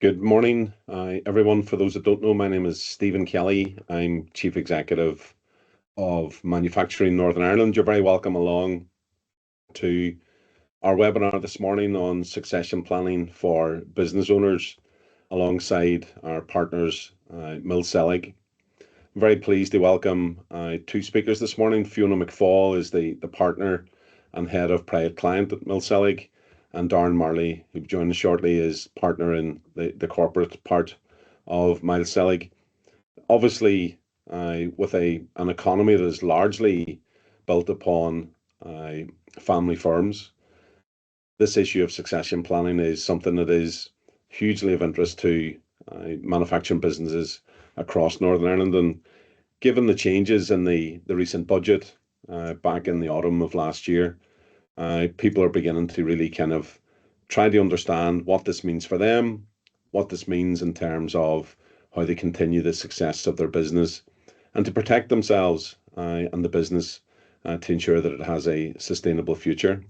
Good morning, everyone. For those that don't know, my name is Stephen Kelly. I'm Chief Executive of Manufacturing Northern Ireland. You're very welcome along to our webinar this morning on succession planning for business owners alongside our partners, Mills Selig. I'm very pleased to welcome two speakers this morning. Fiona McFall is the partner and head of private client at Mills Selig, and Darren Marley, who joined us shortly, is partner in the corporate part of Mills Selig. Obviously, with an economy that is largely built upon family firms, this issue of succession planning is something that is hugely of interest to manufacturing businesses across Northern Ireland. And given the changes in the recent budget back in the autumn of last year, people are beginning to really kind of try to understand what this means for them, what this means in terms of how they continue the success of their business, and to protect themselves and the business to ensure that it has a sustainable future.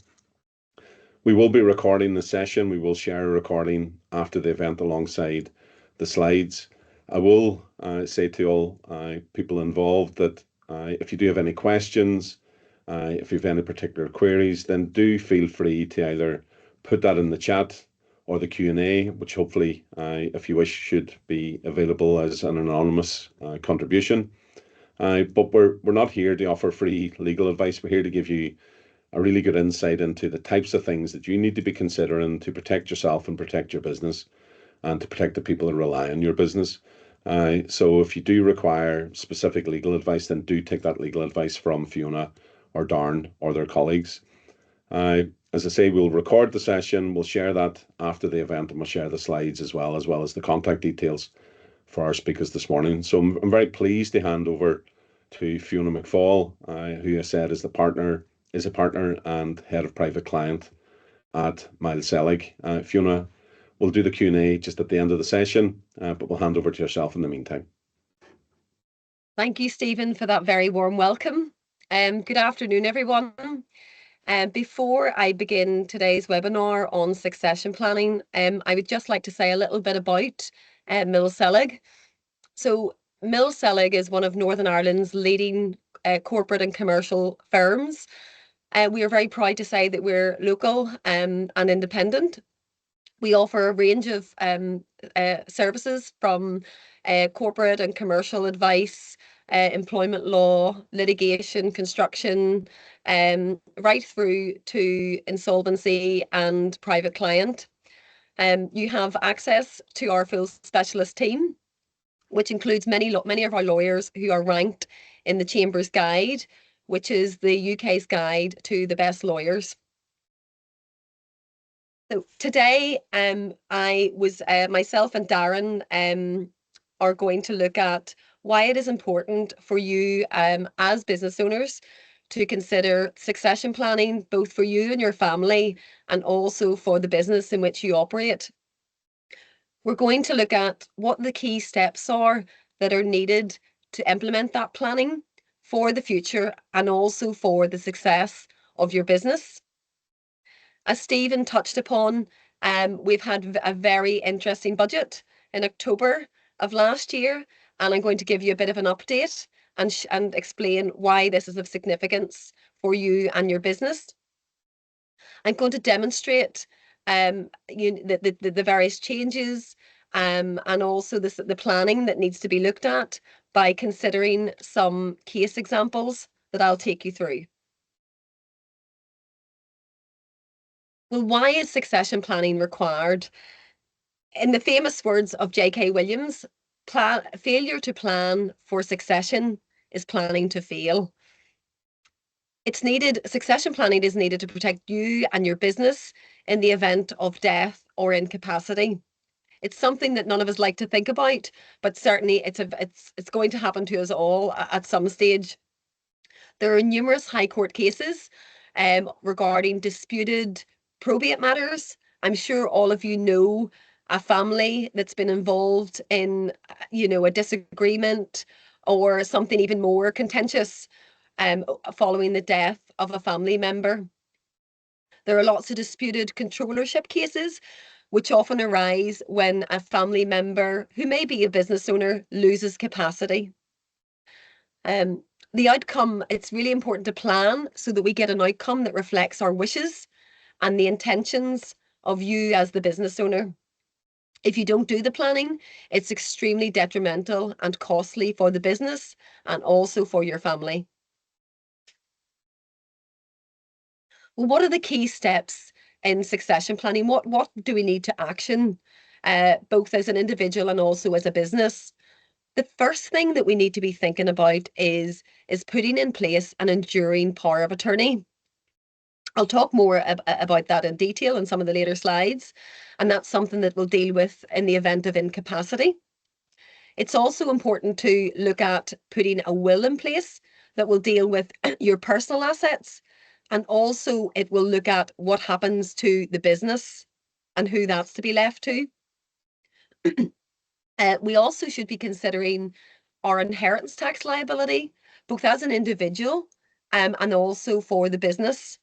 We will be recording the session. We will share a recording after the event alongside the slides. I will say to all people involved that if you do have any questions, if you have any particular queries, then do feel free to either put that in the chat or the Q&A, which hopefully, if you wish, should be available as an anonymous contribution. But we're not here to offer free legal advice. We're here to give you a really good insight into the types of things that you need to be considering to protect yourself and protect your business and to protect the people that rely on your business. So if you do require specific legal advice, then do take that legal advice from Fiona or Darren or their colleagues. As I say, we'll record the session, we'll share that after the event, and we'll share the slides as well as the contact details for our speakers this morning. So I'm very pleased to hand over to Fiona McFall, who I said is a partner and head of private client at Mills Selig. Fiona will do the Q&A just at the end of the session, but we'll hand over to yourself in the meantime. Thank you, Stephen, for that very warm welcome. Good afternoon, everyone. Before I begin today's webinar on succession planning, I would just like to say a little bit about Mills Selig. So Mills Selig is one of Northern Ireland's leading corporate and commercial firms. We are very proud to say that we're local and independent. We offer a range of services from corporate and commercial advice, employment law, litigation, construction, right through to insolvency and private client. You have access to our full specialist team, which includes many of our lawyers who are ranked in the Chamber's Guide, which is the UK's guide to the best lawyers. So today, myself and Darren are going to look at why it is important for you as business owners to consider succession planning, both for you and your family, and also for the business in which you operate. We're going to look at what the key steps are that are needed to implement that planning for the future and also for the success of your business. As Stephen touched upon, we've had a very interesting budget in October of last year, and I'm going to give you a bit of an update and explain why this is of significance for you and your business. I'm going to demonstrate the various changes and also the planning that needs to be looked at by considering some case examples that I'll take you through. Well, why is succession planning required? In the famous words of J.K. Williams, failure to plan for succession is planning to fail. Succession planning is needed to protect you and your business in the event of death or incapacity. It's something that none of us like to think about, but certainly it's going to happen to us all at some stage. There are numerous High Court cases regarding disputed probate matters. I'm sure all of you know a family that's been involved in, a disagreement or something even more contentious following the death of a family member. There are lots of disputed controllership cases which often arise when a family member who may be a business owner loses capacity. The outcome, it's really important to plan so that we get an outcome that reflects our wishes and the intentions of you as the business owner. If you don't do the planning, it's extremely detrimental and costly for the business and also for your family. Well, what are the key steps in succession planning? What do we need to action, both as an individual and also as a business? The first thing that we need to be thinking about is putting in place an enduring power of attorney. I'll talk more about that in detail in some of the later slides, and that's something that we'll deal with in the event of incapacity. It's also important to look at putting a will in place that will deal with your personal assets, and also it will look at what happens to the business and who that's to be left to. We also should be considering our inheritance tax liability, both as an individual and also for the business.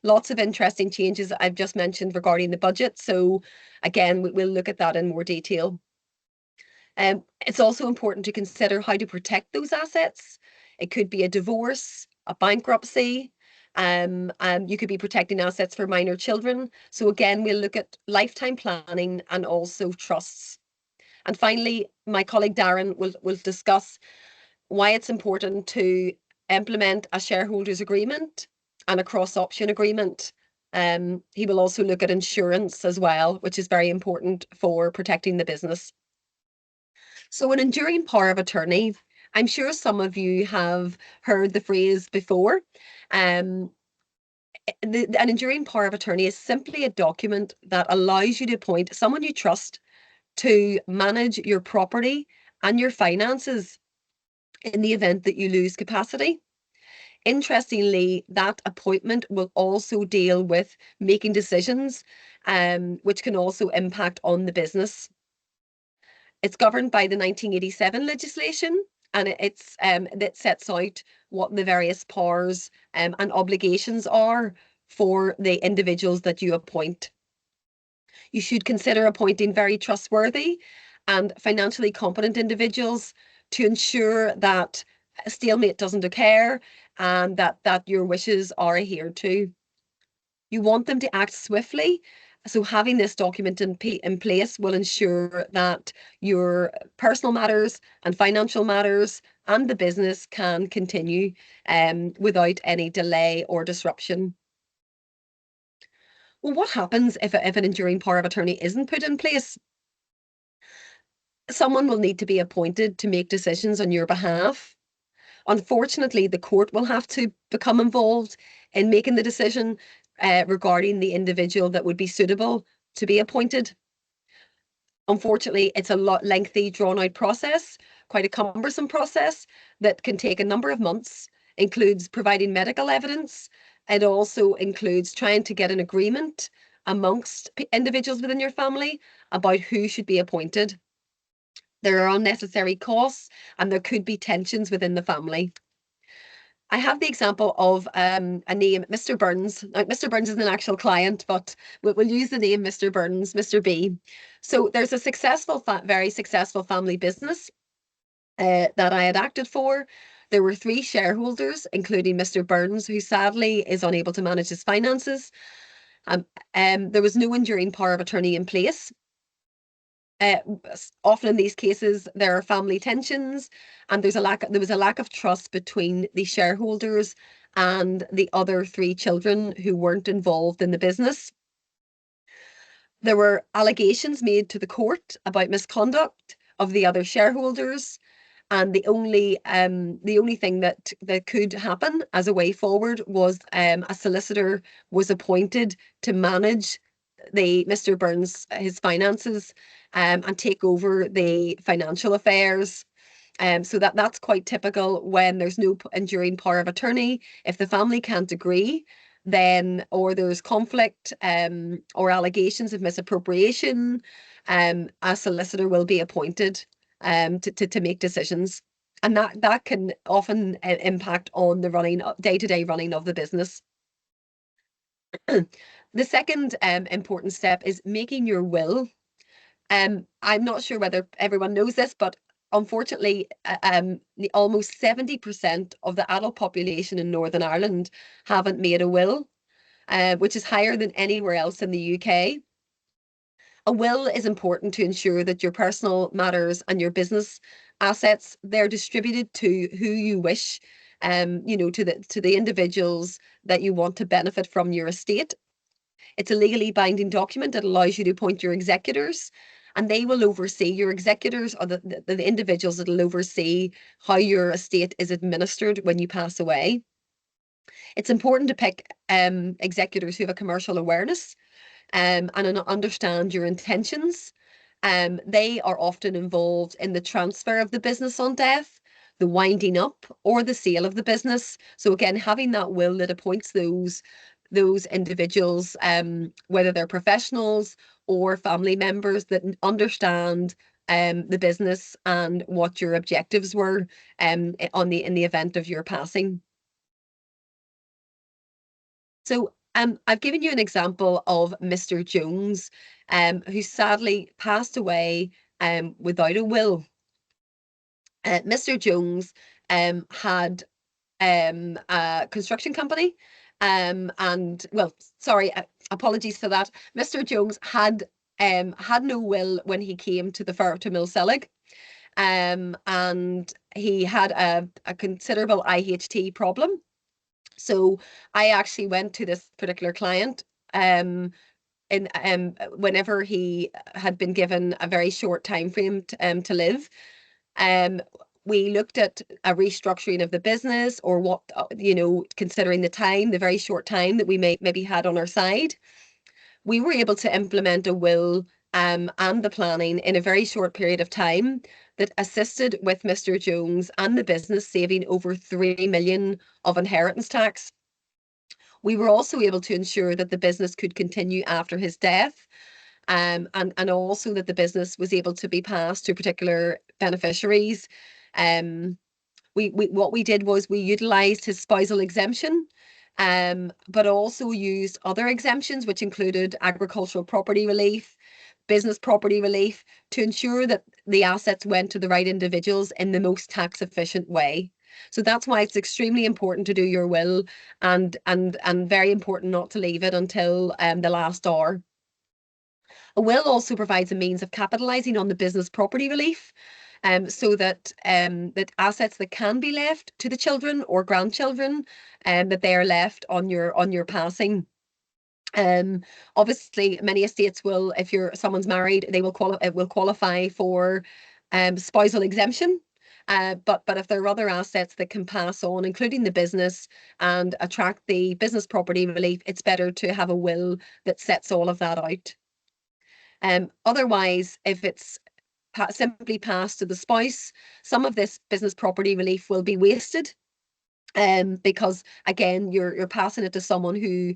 Lots of interesting changes I've just mentioned regarding the budget. So again, we'll look at that in more detail. It's also important to consider how to protect those assets. It could be a divorce, a bankruptcy. You could be protecting assets for minor children. So again, we'll look at lifetime planning and also trusts. And finally, my colleague Darren will discuss why it's important to implement a shareholders agreement and a cross-option agreement. He will also look at insurance as well, which is very important for protecting the business. So an enduring power of attorney, I'm sure some of you have heard the phrase before. An enduring power of attorney is simply a document that allows you to appoint someone you trust to manage your property and your finances in the event that you lose capacity. Interestingly, that appointment will also deal with making decisions, which can also impact on the business. It's governed by the 1987 legislation, and that sets out what the various powers and obligations are for the individuals that you appoint. You should consider appointing very trustworthy and financially competent individuals to ensure that a stalemate doesn't occur and that your wishes are adhered to. You want them to act swiftly, so having this document in place will ensure that your personal matters and financial matters and the business can continue without any delay or disruption. Well, what happens if an enduring power of attorney isn't put in place? Someone will need to be appointed to make decisions on your behalf. Unfortunately, the court will have to become involved in making the decision regarding the individual that would be suitable to be appointed. Unfortunately, it's a lot lengthy, drawn-out process, quite a cumbersome process that can take a number of months, includes providing medical evidence. It also includes trying to get an agreement amongst individuals within your family about who should be appointed. There are unnecessary costs and there could be tensions within the family. I have the example of a name, Mr. Burns. Now, Mr. Burns is an actual client, but we'll use the name Mr. Burns, Mr. B. So there's a successful, very successful family business that I had acted for. There were 3 shareholders, including Mr. Burns, who sadly is unable to manage his finances. There was no enduring power of attorney in place. Often in these cases, there are family tensions, and there was a lack of trust between the shareholders and the other 3 children who weren't involved in the business. There were allegations made to the court about misconduct of the other shareholders, and the only thing that could happen as a way forward was a solicitor was appointed to manage Mr. Burns his finances and take over the financial affairs. So that's quite typical when there's no enduring power of attorney. If the family can't agree, then or there's conflict or allegations of misappropriation, a solicitor will be appointed to make decisions, and that can often impact on the day-to-day running of the business. The second important step is making your will. I'm not sure whether everyone knows this, but unfortunately, almost 70% of the adult population in Northern Ireland haven't made a will, which is higher than anywhere else in the UK. A will is important to ensure that your personal matters and your business assets, they're distributed to who you wish, to the individuals that you want to benefit from your estate. It's a legally binding document that allows you to appoint your executors, and they will oversee your executors, or the individuals that will oversee how your estate is administered when you pass away. It's important to pick executors who have a commercial awareness and understand your intentions. They are often involved in the transfer of the business on death, the winding up, or the sale of the business. So again, having that will that appoints those individuals, whether they're professionals or family members that understand the business and what your objectives were in the event of your passing. So I've given you an example of Mr. Jones, who sadly passed away without a will. Mr. Jones had a construction company, and well, sorry, apologies for that. Mr. Jones had no will when he came to the firm to Mills Selig, and he had a considerable IHT problem. So I actually went to this particular client whenever he had been given a very short time frame to live. We looked at a restructuring of the business, or what, considering the very short time that we maybe had on our side. We were able to implement a will and the planning in a very short period of time that assisted with Mr. Jones and the business saving over 3 million of inheritance tax. We were also able to ensure that the business could continue after his death, and also that the business was able to be passed to particular beneficiaries. What we did was we utilized his spousal exemption, but also used other exemptions, which included agricultural property relief, business property relief, to ensure that the assets went to the right individuals in the most tax efficient way. So that's why it's extremely important to do your will, and very important not to leave it until the last hour. A will also provides a means of capitalising on the business property relief, so that assets that can be left to the children or grandchildren, that they are left on your passing. Obviously, many estates will, if someone's married, it will qualify for spousal exemption. But if there are other assets that can pass on, including the business, and attract the business property relief, it's better to have a will that sets all of that out. Otherwise, if it's simply passed to the spouse, some of this business property relief will be wasted, because again, you're passing it to someone who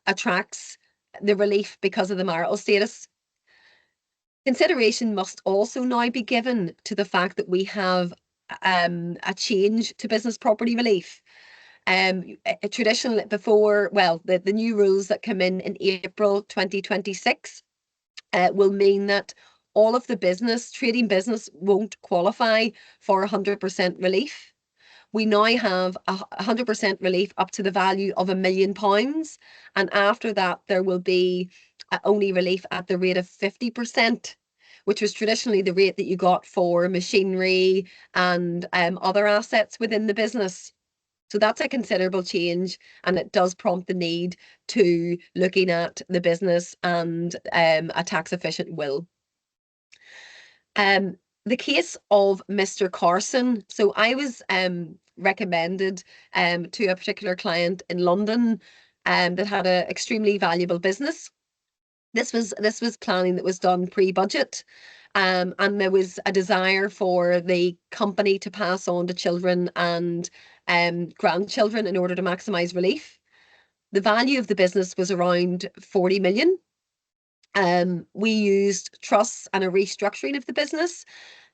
attracts the relief because of the marital status. Consideration must also now be given to the fact that we have a change to business property relief. Traditionally, the new rules that come in April 2026 will mean that all of the trading business won't qualify for 100% relief. We now have 100% relief up to the value of £1 million. And after that, there will be only relief at the rate of 50%, which was traditionally the rate that you got for machinery and other assets within the business. So that's a considerable change, and it does prompt the need to looking at the business and a tax efficient will. The case of Mr. Carson. So I was recommended to a particular client in London that had an extremely valuable business. This was planning that was done pre-budget, and there was a desire for the company to pass on to children and grandchildren in order to maximise relief. The value of the business was around 40 million. We used trusts and a restructuring of the business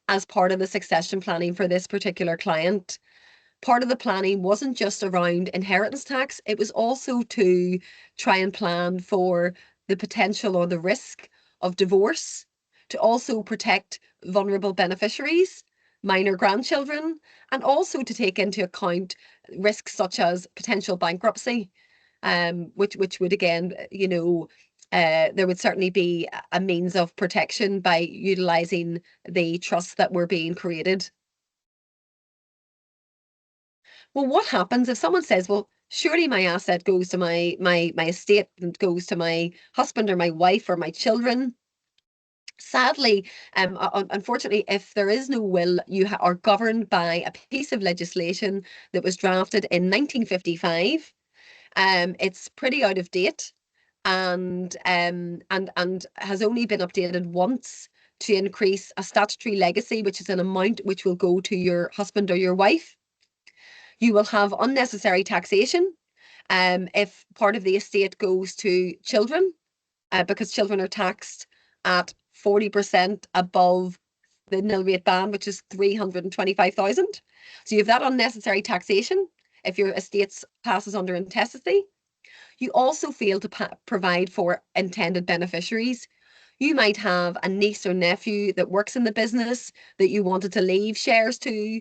as part of the succession planning for this particular client. part of the planning wasn't just around inheritance tax, it was also to try and plan for the potential or the risk of divorce, to also protect vulnerable beneficiaries, minor grandchildren, and also to take into account risks such as potential bankruptcy, which would again, there would certainly be a means of protection by utilising the trusts that were being created. Well, what happens if someone says, well, surely my asset goes to my estate and goes to my husband or my wife or my children? Sadly, unfortunately, if there is no will, you are governed by a piece of legislation that was drafted in 1955. It's pretty out of date, and has only been updated once to increase a statutory legacy, which is an amount which will go to your husband or your wife. You will have unnecessary taxation if part of the estate goes to children, because children are taxed at 40% above the nil rate band, which is 325,000. So you have that unnecessary taxation if your estate passes under intestacy. You also fail to provide for intended beneficiaries. You might have a niece or nephew that works in the business that you wanted to leave shares to.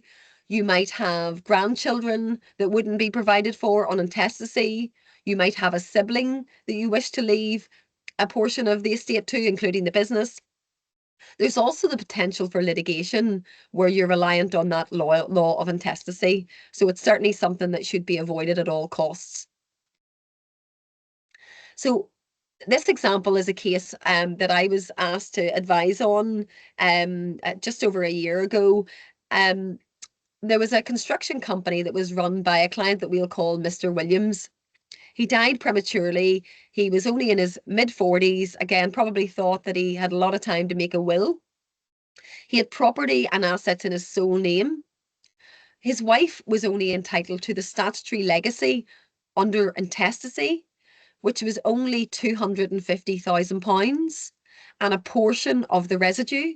You might have grandchildren that wouldn't be provided for on intestacy. You might have a sibling that you wish to leave a portion of the estate to, including the business. There's also the potential for litigation where you're reliant on that law of intestacy. So it's certainly something that should be avoided at all costs. So this example is a case that I was asked to advise on just over a year ago. There was a construction company that was run by a client that we'll call Mr. Williams. He died prematurely. He was only in his mid-40s. Again, probably thought that he had a lot of time to make a will. He had property and assets in his sole name. His wife was only entitled to the statutory legacy under intestacy, which was only £250,000 and a portion of the residue.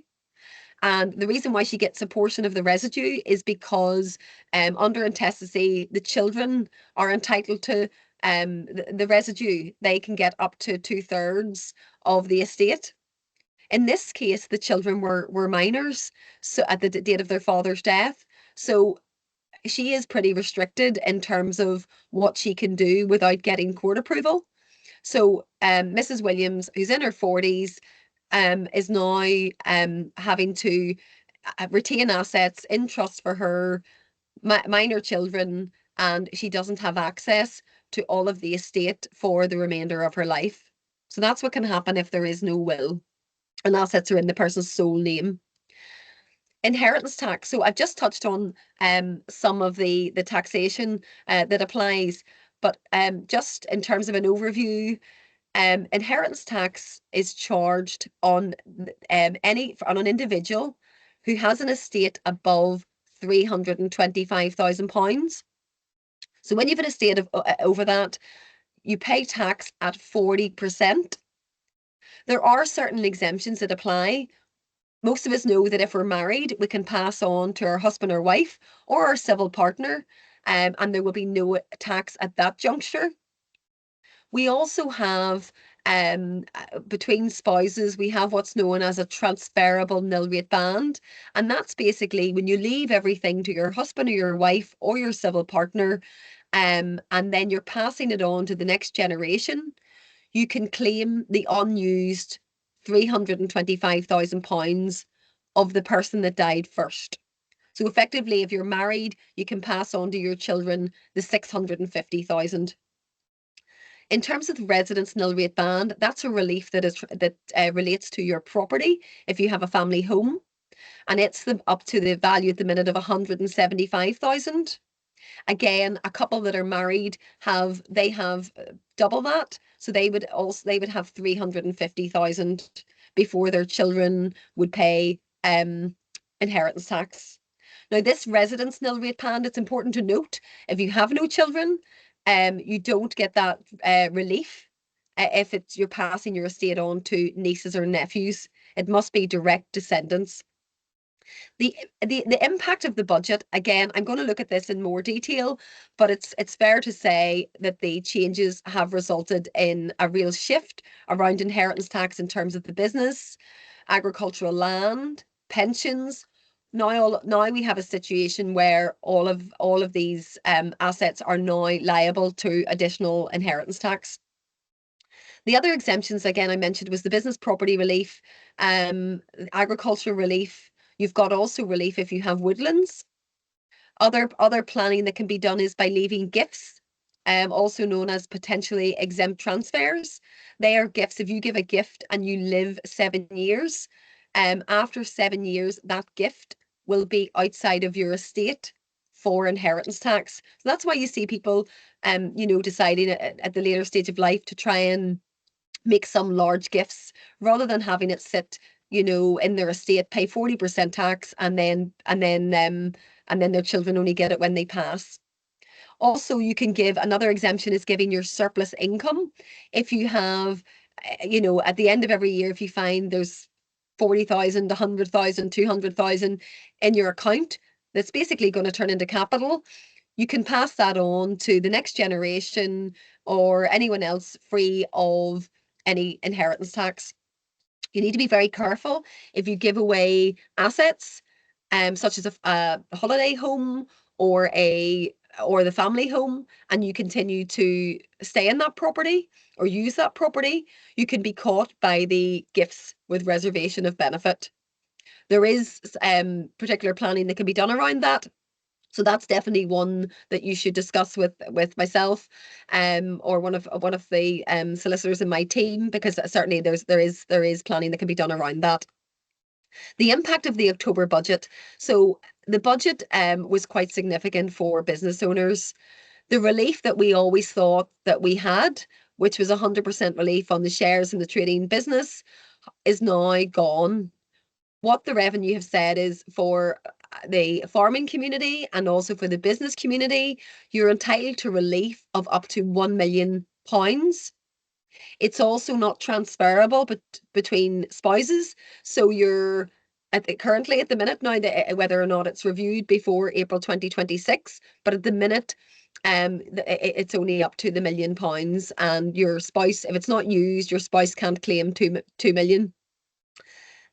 And the reason why she gets a portion of the residue is because under intestacy, the children are entitled to the residue. They can get up to 2/3 of the estate. In this case, the children were minors, so at the date of their father's death. So she is pretty restricted in terms of what she can do without getting court approval. So Mrs. Williams, who's in her 40s, is now having to retain assets in trust for her minor children, and she doesn't have access to all of the estate for the remainder of her life. So that's what can happen if there is no will and assets are in the person's sole name. Inheritance tax. So I've just touched on some of the taxation that applies, but just in terms of an overview, inheritance tax is charged on on an individual who has an estate above £325,000. So when you have an estate of over that, you pay tax at 40%. There are certain exemptions that apply. Most of us know that if we're married, we can pass on to our husband or wife or our civil partner, and there will be no tax at that juncture. We also have, between spouses, we have what's known as a transferable nil rate band. And that's basically when you leave everything to your husband or your wife or your civil partner, and then you're passing it on to the next generation, you can claim the unused £325,000 of the person that died first. So effectively, if you're married, you can pass on to your children the 650,000. In terms of the residence nil rate band, that's a relief that relates to your property if you have a family home, and it's up to the value at the minute of 175,000. Again, a couple that are married have double that, so they would have 350,000 before their children would pay inheritance tax. Now, this residence nil rate band, it's important to note, if you have no children, you don't get that relief if you're passing your estate on to nieces or nephews. It must be direct descendants. The impact of the budget, again, I'm going to look at this in more detail, but it's fair to say that the changes have resulted in a real shift around inheritance tax in terms of the business, agricultural land, pensions. Now we have a situation where all of these assets are now liable to additional inheritance tax. The other exemptions, again, I mentioned was the business property relief, agricultural relief. You've got also relief if you have woodlands. Other planning that can be done is by leaving gifts, also known as potentially exempt transfers. They are gifts. If you give a gift and you live 7 years, after 7 years, that gift will be outside of your estate for inheritance tax. So that's why you see people, deciding at the later stage of life to try and make some large gifts rather than having it sit, in their estate, pay 40% tax, and then their children only get it when they pass. Also, you can give another exemption is giving your surplus income. If you have, at the end of every year, if you find there's 40,000, 100,000, 200,000 in your account, that's basically going to turn into capital. You can pass that on to the next generation or anyone else free of any inheritance tax. You need to be very careful if you give away assets, such as a holiday home or the family home, and you continue to stay in that property or use that property, you can be caught by the gifts with reservation of benefit. There is particular planning that can be done around that. So that's definitely one that you should discuss with myself, or one of the solicitors in my team, because certainly there is planning that can be done around that. The impact of the October budget. So the budget was quite significant for business owners. The relief that we always thought that we had, which was 100% relief on the shares in the trading business, is now gone. What the revenue have said is for the farming community and also for the business community, you're entitled to relief of up to £1 million. It's also not transferable between spouses. So you're currently at the minute now, whether or not it's reviewed before April 2026, but at the minute, it's only up to the £1 million, and your spouse, if it's not used, your spouse can't claim 2 million.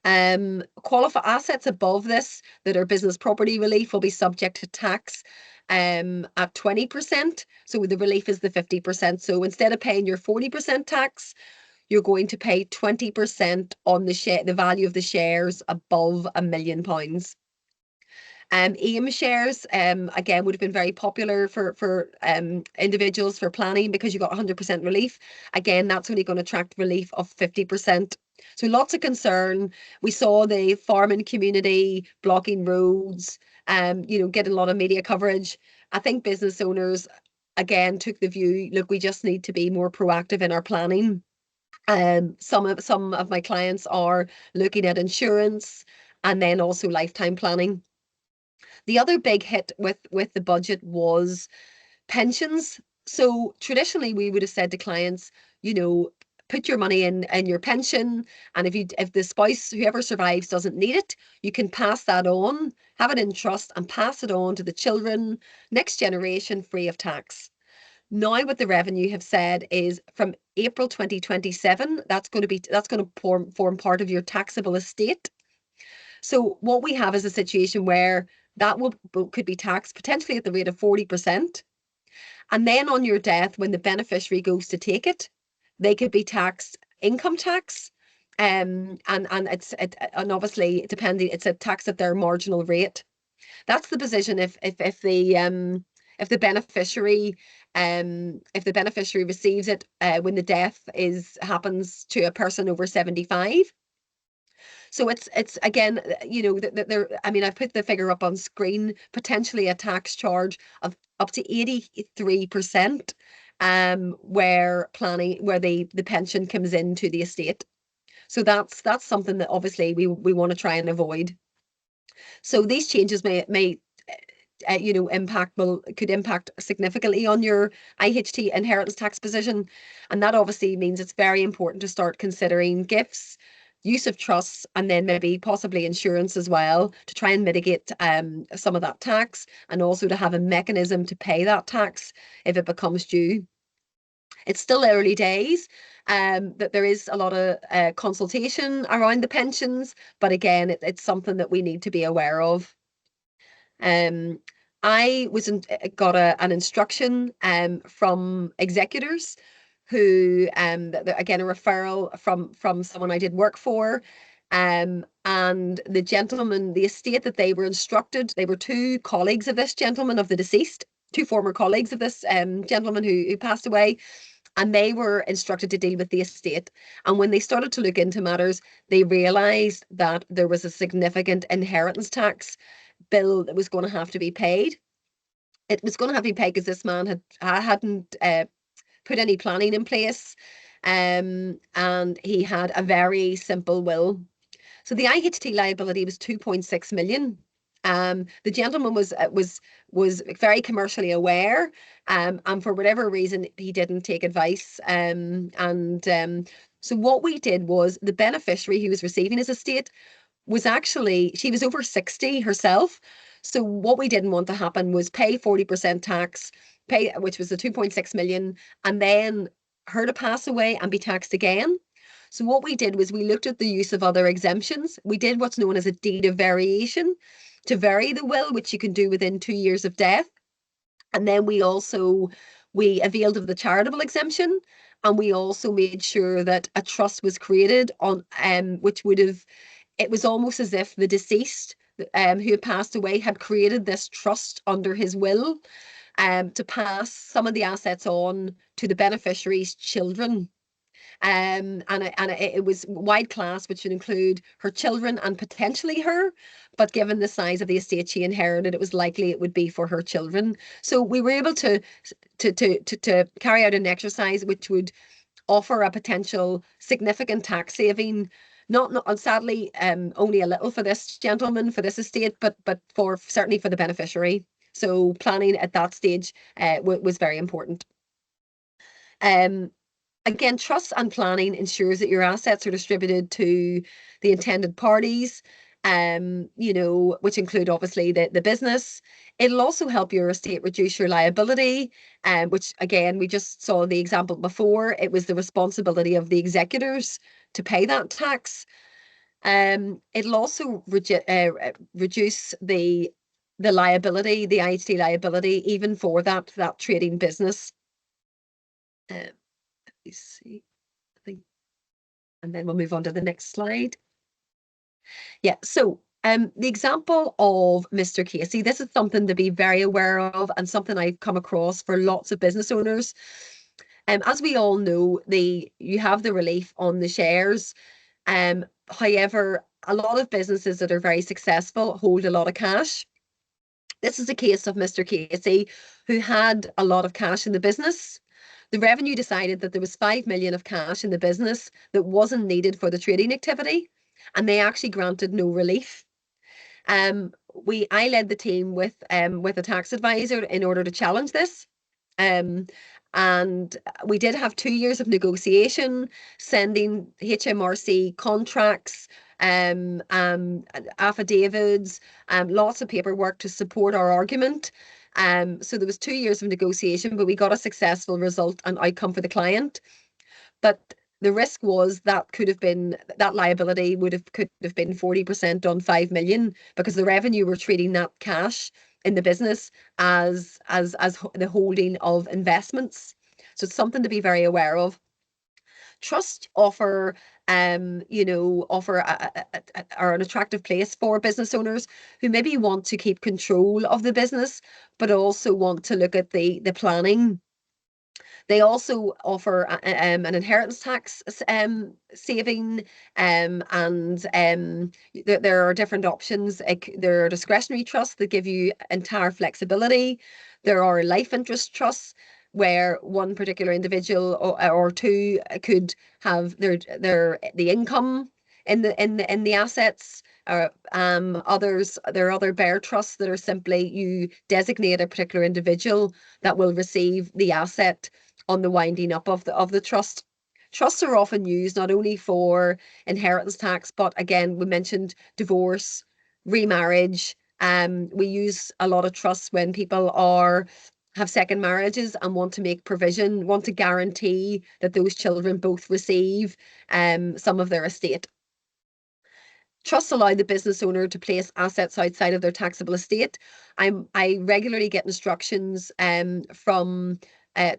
Qualify assets above this that are business property relief will be subject to tax at 20%. So the relief is the 50%. So instead of paying your 40% tax, you're going to pay 20% on the value of the shares above £1 million. AIM shares, again, would have been very popular for individuals for planning because you got 100% relief. Again, that's only going to attract relief of 50%. So lots of concern. We saw the farming community blocking roads, getting a lot of media coverage. I think business owners, again, took the view, look, we just need to be more proactive in our planning. Some of my clients are looking at insurance and then also lifetime planning. The other big hit with the budget was pensions. So traditionally, we would have said to clients, put your money in your pension, and if the spouse, whoever survives, doesn't need it, you can pass that on, have it in trust, and pass it on to the children, next generation, free of tax. Now, what the revenue have said is from April 2027, that's going to form part of your taxable estate. So what we have is a situation where that could be taxed potentially at the rate of 40%. And then on your death, when the beneficiary goes to take it, they could be taxed income tax. And obviously depending, it's a tax at their marginal rate. That's the position if the beneficiary receives it when the death happens to a person over 75. So it's again, I've put the figure up on screen, potentially a tax charge of up to 83%, where the pension comes into the estate. So that's something that obviously we want to try and avoid. So these changes may could impact significantly on your IHT inheritance tax position, and that obviously means it's very important to start considering gifts, use of trusts, and then maybe possibly insurance as well to try and mitigate some of that tax, and also to have a mechanism to pay that tax if it becomes due. It's still early days, that there is a lot of consultation around the pensions, but again, it's something that we need to be aware of. I got an instruction from executors who again, a referral from someone I did work for. And the gentleman, the estate that they were instructed, they were two colleagues of this gentleman, of the deceased, two former colleagues of this gentleman who passed away, and they were instructed to deal with the estate. And when they started to look into matters, they realised that there was a significant inheritance tax bill that was going to have to be paid. It was going to have to be paid because this man hadn't put any planning in place, and he had a very simple will. So the IHT liability was 2.6 million. The gentleman was very commercially aware, and for whatever reason he didn't take advice. So what we did was, the beneficiary who was receiving his estate was actually, she was over 60 herself. So what we didn't want to happen was pay 40% tax, which was the 2.6 million, and then her to pass away and be taxed again. So what we did was we looked at the use of other exemptions. We did what's known as a deed of variation to vary the will, which you can do within 2 years of death. And then we availed of the charitable exemption, and we also made sure that a trust was created on which would have, it was almost as if the deceased who had passed away had created this trust under his will to pass some of the assets on to the beneficiary's children. And it was wide class, which would include her children and potentially her, but given the size of the estate she inherited, it was likely it would be for her children. So we were able to carry out an exercise which would offer a potential significant tax saving, not sadly only a little for this gentleman, for this estate, but certainly for the beneficiary. So planning at that stage was very important. Again, trust and planning ensures that your assets are distributed to the intended parties, which include obviously the business. It'll also help your estate reduce your liability, which again, we just saw the example before. It was the responsibility of the executors to pay that tax. It'll also reduce the liability, the IHT liability, even for that trading business. See, I think, and then we'll move on to the next slide. Yeah, so the example of Mr. Casey, this is something to be very aware of, and something I've come across for lots of business owners. As we all know, you have the relief on the shares. However, a lot of businesses that are very successful hold a lot of cash. This is the case of Mr. Casey, who had a lot of cash in the business. The revenue decided that there was 5 million of cash in the business that wasn't needed for the trading activity, and they actually granted no relief. I led the team with a tax advisor in order to challenge this. And we did have 2 years of negotiation, sending HMRC contracts, affidavits, lots of paperwork to support our argument. So there was 2 years of negotiation, but we got a successful result and outcome for the client. But the risk was that liability could have been 40% on 5 million, because the revenue were treating that cash in the business as the holding of investments. So it's something to be very aware of. Trust are an attractive place for business owners who maybe want to keep control of the business, but also want to look at the planning. They also offer an inheritance tax saving, and there are different options. There are discretionary trusts that give you entire flexibility. There are life interest trusts where one particular individual or two could have the income in the assets. There are other bear trusts that are simply, you designate a particular individual that will receive the asset on the winding up of the trust. Trusts are often used not only for inheritance tax, but again, we mentioned divorce, remarriage. We use a lot of trusts when people have second marriages and want to make provision, want to guarantee that those children both receive some of their estate. Trusts allow the business owner to place assets outside of their taxable estate. I regularly get instructions from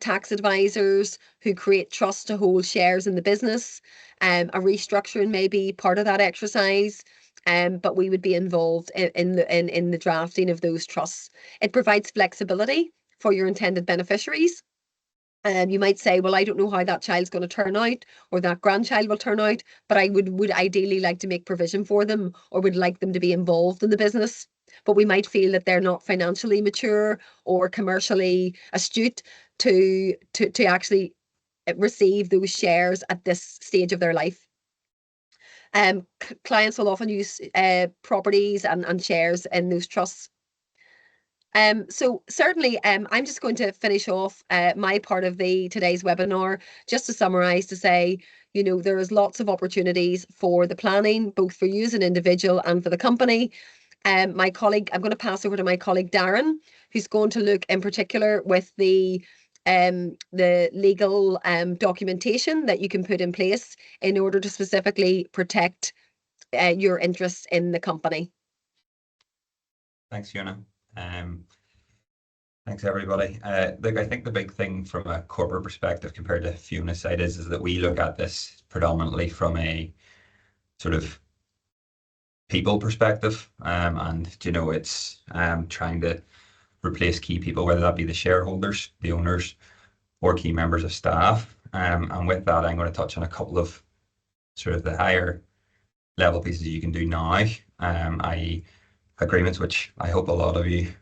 tax advisors who create trusts to hold shares in the business. A restructuring may be part of that exercise. But we would be involved in the drafting of those trusts. It provides flexibility for your intended beneficiaries. You might say, well, I don't know how that child's going to turn out or that grandchild will turn out, but I would ideally like to make provision for them or would like them to be involved in the business. But we might feel that they're not financially mature or commercially astute to actually receive those shares at this stage of their life. Clients will often use properties and shares in those trusts. So certainly, I'm just going to finish off my part of today's webinar just to summarize to say, there is lots of opportunities for the planning, both for you as an individual and for the company. I'm going to pass over to my colleague Darren, who's going to look in particular with the legal documentation that you can put in place in order to specifically protect your interests in the company. Thanks, Fiona. Thanks, everybody. Look, I think the big thing from a corporate perspective compared to Fiona's side is that we look at this predominantly from a sort of people perspective. And, it's trying to replace key people, whether that be the shareholders, the owners, or key members of staff. And with that, I'm going to touch on a couple of sort of the higher level pieces you can do now, i.e. agreements, which I hope a lot of you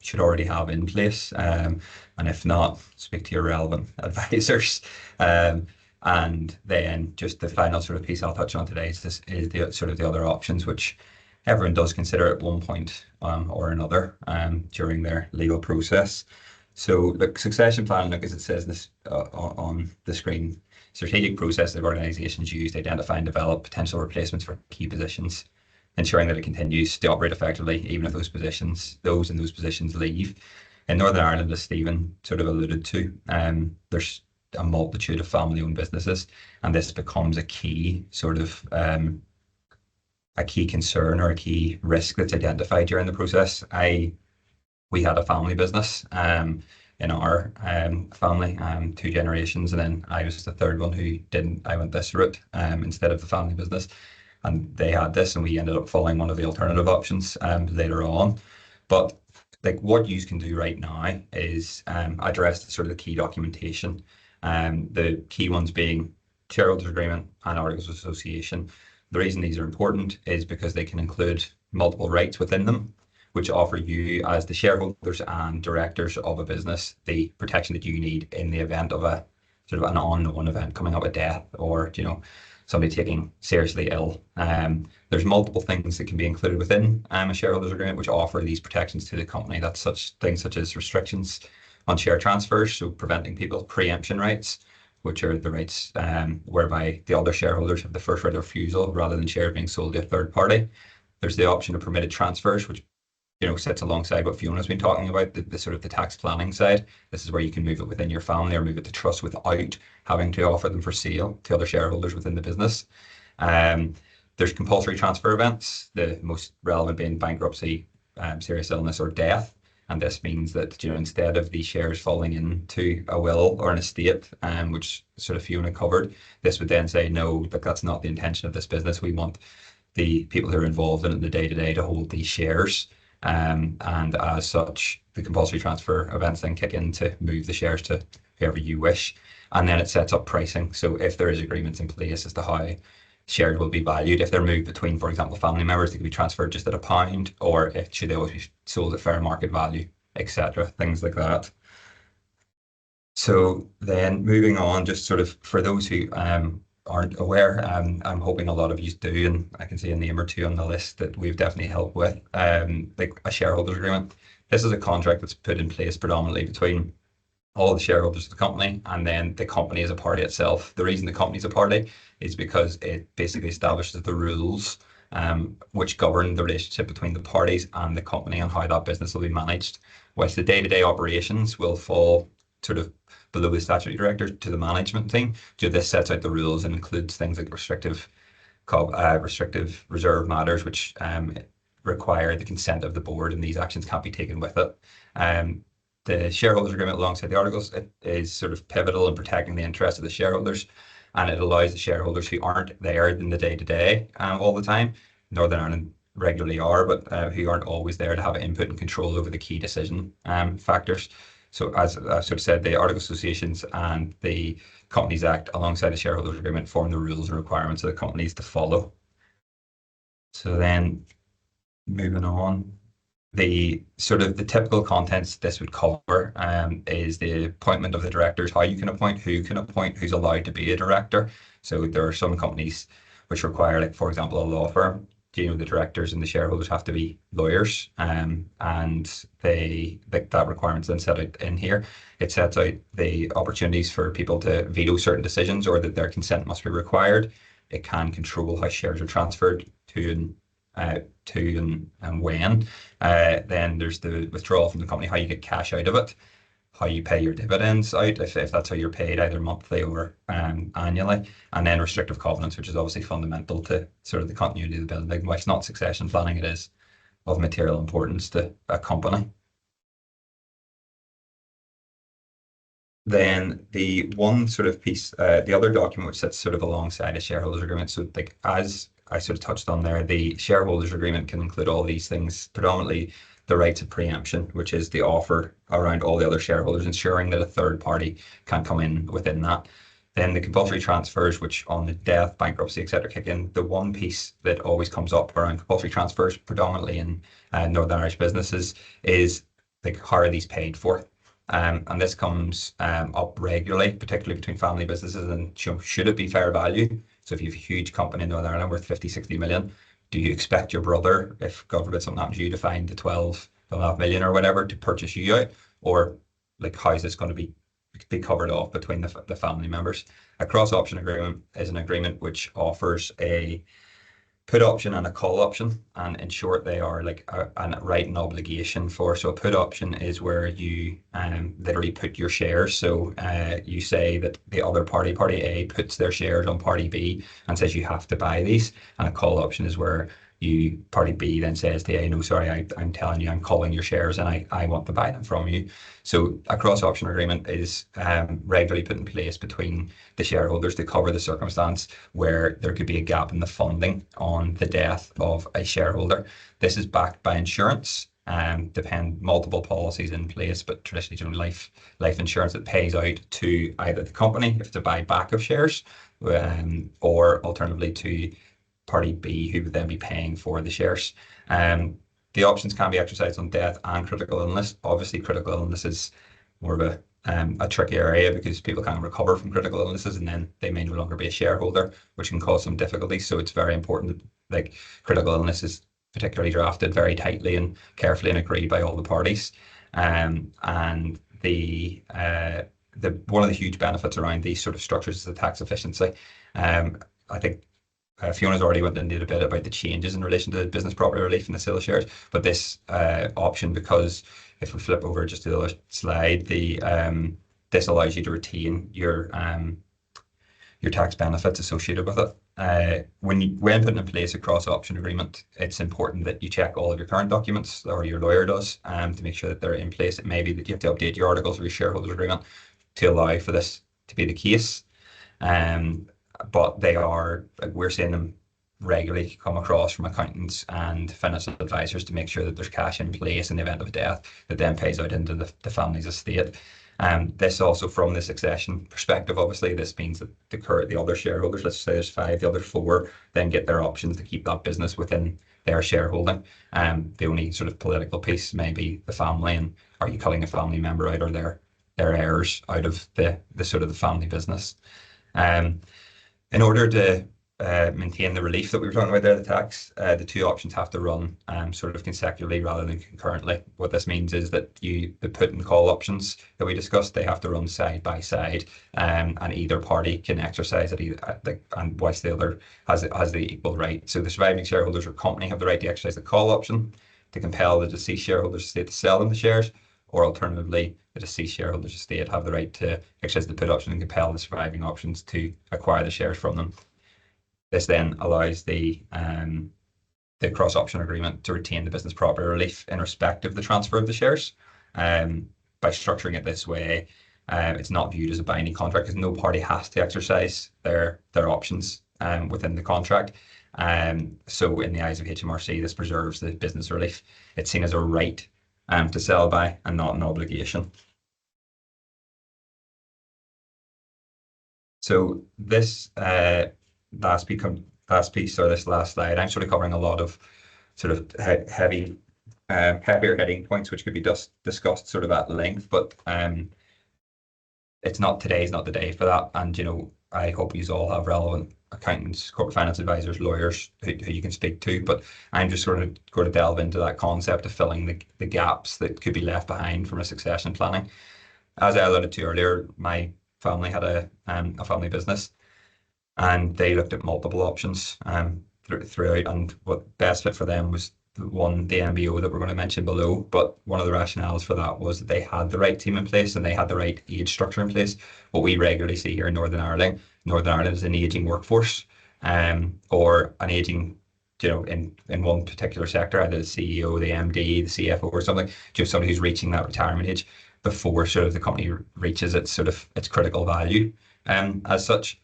should already have in place. And if not, speak to your relevant advisors. And then just the final sort of piece I'll touch on today is the sort of the other options, which everyone does consider at one point or another during their legal process. So look, succession planning, look, as it says this on the screen, strategic process that organizations use to identify and develop potential replacements for key positions, ensuring that it continues to operate effectively, even if those in those positions leave. In Northern Ireland, as Stephen sort of alluded to, there's a multitude of family-owned businesses, and this becomes a key sort of a key concern or a key risk that's identified during the process. We had a family business in our family, 2 generations, and then I was the third one who didn't. I went this route instead of the family business. And they had this, and we ended up following one of the alternative options later on. But like what you can do right now is address sort of the key documentation. The key ones being shareholders agreement and articles of association. The reason these are important is because they can include multiple rights within them, which offer you as the shareholders and directors of a business the protection that you need in the event of a sort of an unknown event coming up, a death, or somebody taking seriously ill. There's multiple things that can be included within a shareholders agreement which offer these protections to the company. That's such as restrictions on share transfers, so preventing people's preemption rights, which are the rights whereby the other shareholders have the first right of refusal rather than shares being sold to a third party. There's the option of permitted transfers, which sits alongside what Fiona's been talking about, the sort of the tax planning side. This is where you can move it within your family or move it to trust without having to offer them for sale to other shareholders within the business. There's compulsory transfer events, the most relevant being bankruptcy, serious illness, or death. And this means that instead of the shares falling into a will or an estate, which sort of Fiona covered, this would then say, no, that's not the intention of this business. We want the people who are involved in it in the day-to-day to hold these shares. And as such, the compulsory transfer events then kick in to move the shares to whoever you wish. And then it sets up pricing. So if there is agreements in place as to how shares will be valued, if they're moved between, for example, family members, they can be transferred just at £1, or should they always be sold at fair market value, etc., things like that. So then moving on, just sort of for those who aren't aware, I'm hoping a lot of you do, and I can see a name or two on the list that we've definitely helped with, like a shareholders agreement. This is a contract that's put in place predominantly between all the shareholders of the company, and then the company is a party itself. The reason the company is a party is because it basically establishes the rules which govern the relationship between the parties and the company and how that business will be managed. Whilst the day-to-day operations will fall sort of below the statutory director to the management team, this sets out the rules and includes things like restrictive reserve matters, which require the consent of the board, and these actions can't be taken with it. The shareholders agreement alongside the articles, it is sort of pivotal in protecting the interests of the shareholders, and it allows the shareholders who aren't there in the day-to-day all the time, Northern Ireland regularly are, but who aren't always there, to have input and control over the key decision factors. So as I sort of said, the Articles Associations and the Companies Act alongside the shareholders agreement form the rules and requirements of the companies to follow. So then moving on, the typical contents this would cover is the appointment of the directors, how you can appoint, who can appoint, who's allowed to be a director. So there are some companies which require, like for example, a law firm. The directors and the shareholders have to be lawyers, and that requirement's then set out in here. It sets out the opportunities for people to veto certain decisions, or that their consent must be required. It can control how shares are transferred to and when. Then there's the withdrawal from the company, how you get cash out of it, how you pay your dividends out, if that's how you're paid, either monthly or annually, and then restrictive covenants, which is obviously fundamental to sort of the continuity of the building. While it's not succession planning, it is of material importance to a company. Then the one sort of piece, the other document which sits sort of alongside a shareholders agreement. So like as I sort of touched on there, the shareholders agreement can include all these things, predominantly the rights of preemption, which is the offer around all the other shareholders, ensuring that a third party can come in within that. Then the compulsory transfers, which on the death, bankruptcy, etc., kick in. The one piece that always comes up around compulsory transfers, predominantly in Northern Irish businesses, is like, how are these paid for? And this comes up regularly, particularly between family businesses, and should it be fair value? So if you have a huge company in Northern Ireland worth 50, 60 million, do you expect your brother, if God forbid something happens to you, to find the 12.5 million or whatever to purchase you out? Or like, how is this going to be covered off between the family members? A cross option agreement is an agreement which offers a put option and a call option, and in short they are like a right and obligation for. So a put option is where you literally put your shares. So you say that the other party A, puts their shares on party B and says you have to buy these, and a call option is where party B then says to A, no, sorry, I'm telling you, I'm calling your shares and I want to buy them from you. So a cross option agreement is regularly put in place between the shareholders to cover the circumstance where there could be a gap in the funding on the death of a shareholder. This is backed by insurance. Depend multiple policies in place, but traditionally life insurance that pays out to either the company if it's a buyback of shares, or alternatively to party B, who would then be paying for the shares. The options can be exercised on death and critical illness. Obviously, critical illness is more of a tricky area because people can't recover from critical illnesses, and then they may no longer be a shareholder, which can cause some difficulties. So it's very important that, like, critical illness is particularly drafted very tightly and carefully and agreed by all the parties. And the one of the huge benefits around these sort of structures is the tax efficiency. I think Fiona's already went into a bit about the changes in relation to business property relief and the sale of shares, but this option, because if we flip over just to the other slide, this allows you to retain your tax benefits associated with it. When putting in place a cross option agreement, it's important that you check all of your current documents, or your lawyer does, to make sure that they're in place. It may be that you have to update your articles or your shareholders agreement to allow for this to be the case. But they are, we're seeing them regularly come across from accountants and financial advisors to make sure that there's cash in place in the event of a death that then pays out into the family's estate. This also, from the succession perspective, obviously this means that the other shareholders, let's say there's 5, the other 4 then get their options to keep that business within their shareholding. The only sort of political piece may be the family, and are you cutting a family member out, or their heirs out of the sort of the family business. In order to maintain the relief that we were talking about there, the tax, the two options have to run sort of consecutively rather than concurrently. What this means is that the put and call options that we discussed, they have to run side by side, and either party can exercise it, and whilst the other has the equal right. So the surviving shareholders or company have the right to exercise the call option to compel the deceased shareholders estate to sell them the shares, or alternatively, the deceased shareholders estate have the right to exercise the put option and compel the surviving options to acquire the shares from them. This then allows the cross-option agreement to retain the business property relief in respect of the transfer of the shares. By structuring it this way, it's not viewed as a binding contract because no party has to exercise their options within the contract. So in the eyes of HMRC, this preserves the business relief. It's seen as a right to sell by and not an obligation. So this last piece or this last slide, I'm sort of covering a lot of sort of heavier heading points, which could be discussed sort of at length, but today's not the day for that. And I hope you all have relevant accountants, corporate finance advisors, lawyers who you can speak to. But I'm just sort of going to delve into that concept of filling the gaps that could be left behind from a succession planning. As I alluded to earlier, my family had a family business, and they looked at multiple options throughout, and what best fit for them was the MBO that we're going to mention below. But one of the rationales for that was that they had the right team in place and they had the right age structure in place. What we regularly see here in Northern Ireland is an aging workforce, or an aging, in one particular sector, either the CEO, the MD, the CFO, or something, just somebody who's reaching that retirement age before sort of the company reaches its critical value. As such,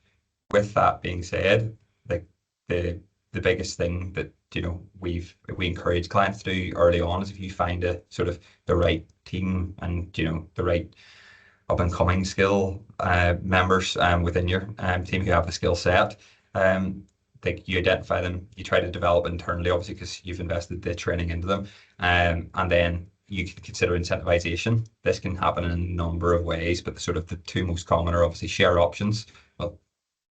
with that being said, like the biggest thing that we encourage clients to do early on is, if you find the right team and the right up and coming skill members within your team who have the skill set, you identify them, you try to develop internally, obviously, because you've invested the training into them, and then you can consider incentivization. This can happen in a number of ways, but the two most common are obviously share options. Well,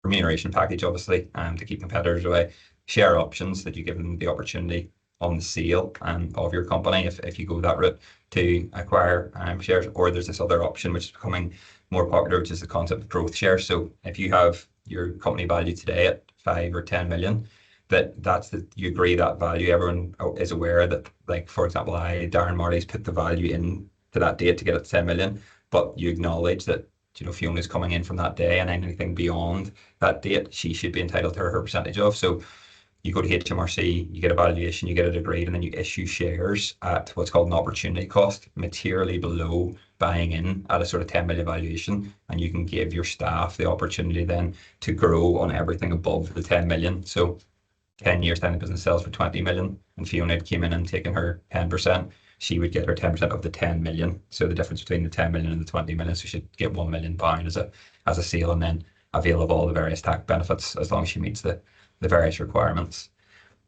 remuneration package, obviously, to keep competitors away. Share options that you give them the opportunity on the sale of your company if you go that route to acquire shares. Or there's this other option which is becoming more popular, which is the concept of growth shares. So if you have your company value today at 5 or 10 million, you agree that value. Everyone is aware that, like, for example, Darren Marley's put the value in to that date to get it to 10 million, but you acknowledge that Fiona's coming in from that day, and anything beyond that date she should be entitled to her percentage of. So you go to HMRC, you get a valuation, you get it agreed, and then you issue shares at what's called an opportunity cost, materially below buying in at a sort of 10 million valuation, and you can give your staff the opportunity then to grow on everything above the 10 million. So 10 years time the business sells for 20 million and Fiona came in and taken her 10%, she would get her 10% of the 10 million. So the difference between the 10 million and the 20 million, so she'd get £1 million as a sale, and then avail of all the various tax benefits as long as she meets the various requirements.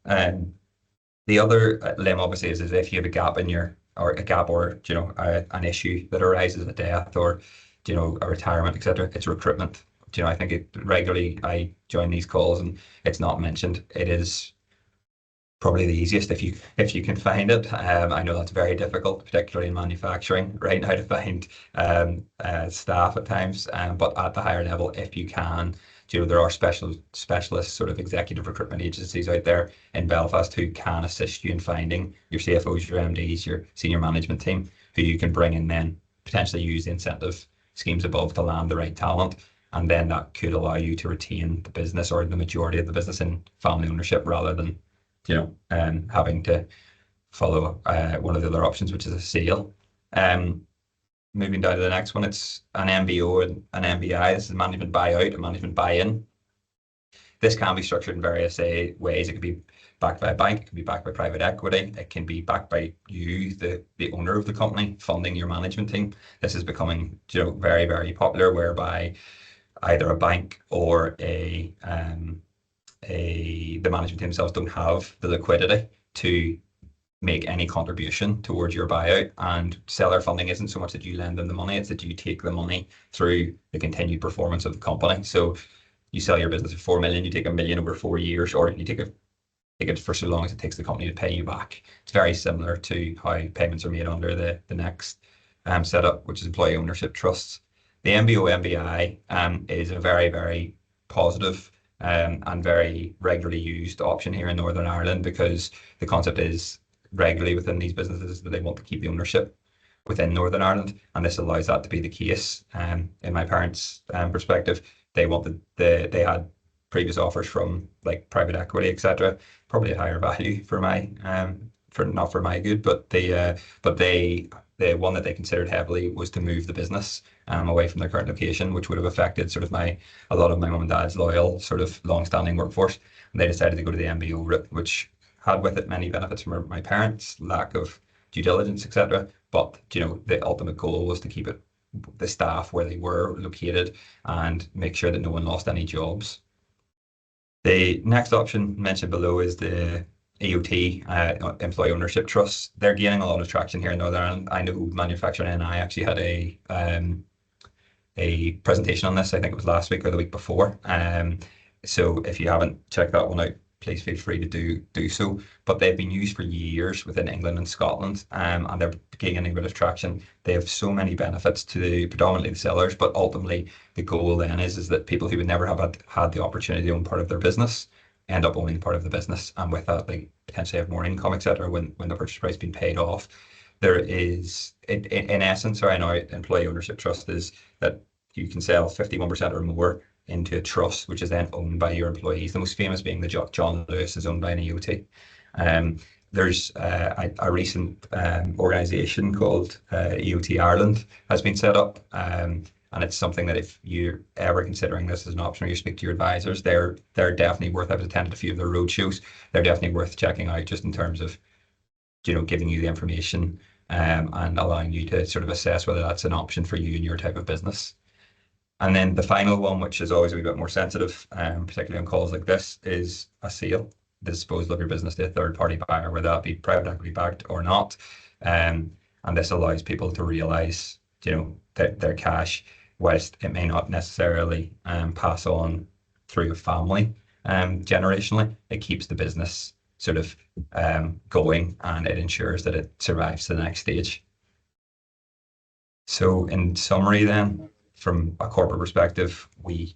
The other limb obviously is if you have a gap in an issue that arises, a death or a retirement, etc. It's recruitment. I think regularly I join these calls and it's not mentioned. It is probably the easiest if you can find it. I know that's very difficult, particularly in manufacturing right now, to find staff at times. But at the higher level, if you can, there are specialist sort of executive recruitment agencies out there in Belfast who can assist you in finding your CFOs, your MDs, your senior management team, who you can bring in, then potentially use the incentive schemes above to land the right talent. And then that could allow you to retain the business or the majority of the business in family ownership, rather than having to follow one of the other options, which is a sale. Moving down to the next one, it's an MBO and an MBI. This is a management buyout, a management buy-in. This can be structured in various ways. It could be backed by a bank, it can be backed by private equity, it can be backed by you, the owner of the company, funding your management team. This is becoming very, very popular, whereby either a bank or the management team themselves don't have the liquidity to make any contribution towards your buyout, and seller funding isn't so much that you lend them the money, it's that you take the money through the continued performance of the company. So you sell your business for 4 million, you take 1 million over 4 years, or you take it for so long as it takes the company to pay you back. It's very similar to how payments are made under the next setup, which is employee ownership trusts. The MBO MBI is a very, very positive and very regularly used option here in Northern Ireland, because the concept is regularly within these businesses that they want to keep the ownership within Northern Ireland, and this allows that to be the case. In my parents' perspective, they had previous offers from like private equity, etc., probably at higher value for my not for my good, but the one that they considered heavily was to move the business away from their current location, which would have affected sort of a lot of my mum and dad's loyal, sort of long-standing workforce. And they decided to go to the MBO route, which had with it many benefits from my parents, lack of due diligence, etc. But the ultimate goal was to keep the staff where they were located and make sure that no one lost any jobs. The next option mentioned below is the EOT, Employee Ownership Trusts. They're gaining a lot of traction here in Northern Ireland. I know Manufacturing and I actually had a presentation on this. I think it was last week or the week before. So if you haven't checked that one out, please feel free to do so. But they've been used for years within England and Scotland, and they're gaining a bit of traction. They have so many benefits to predominantly the sellers, but ultimately the goal then is that people who would never have had the opportunity to own part of their business end up owning part of the business, and with that they potentially have more income, etc. when the purchase price has been paid off. There is, in essence, right now, employee ownership trust is that you can sell 51% or more into a trust, which is then owned by your employees. The most famous being the John Lewis is owned by an EOT. There's a recent organisation called EOT Ireland has been set up, and it's something that if you're ever considering this as an option, or you speak to your advisors, they're definitely worth. I've attended a few of their roadshows. They're definitely worth checking out, just in terms of giving you the information and allowing you to sort of assess whether that's an option for you and your type of business. And then the final one, which is always a wee bit more sensitive, particularly on calls like this, is a sale, the disposal of your business to a third-party buyer, whether that be private equity backed or not. And this allows people to realise, their cash, whilst it may not necessarily pass on through a family generationally, it keeps the business sort of going, and it ensures that it survives to the next stage. So in summary then, from a corporate perspective, we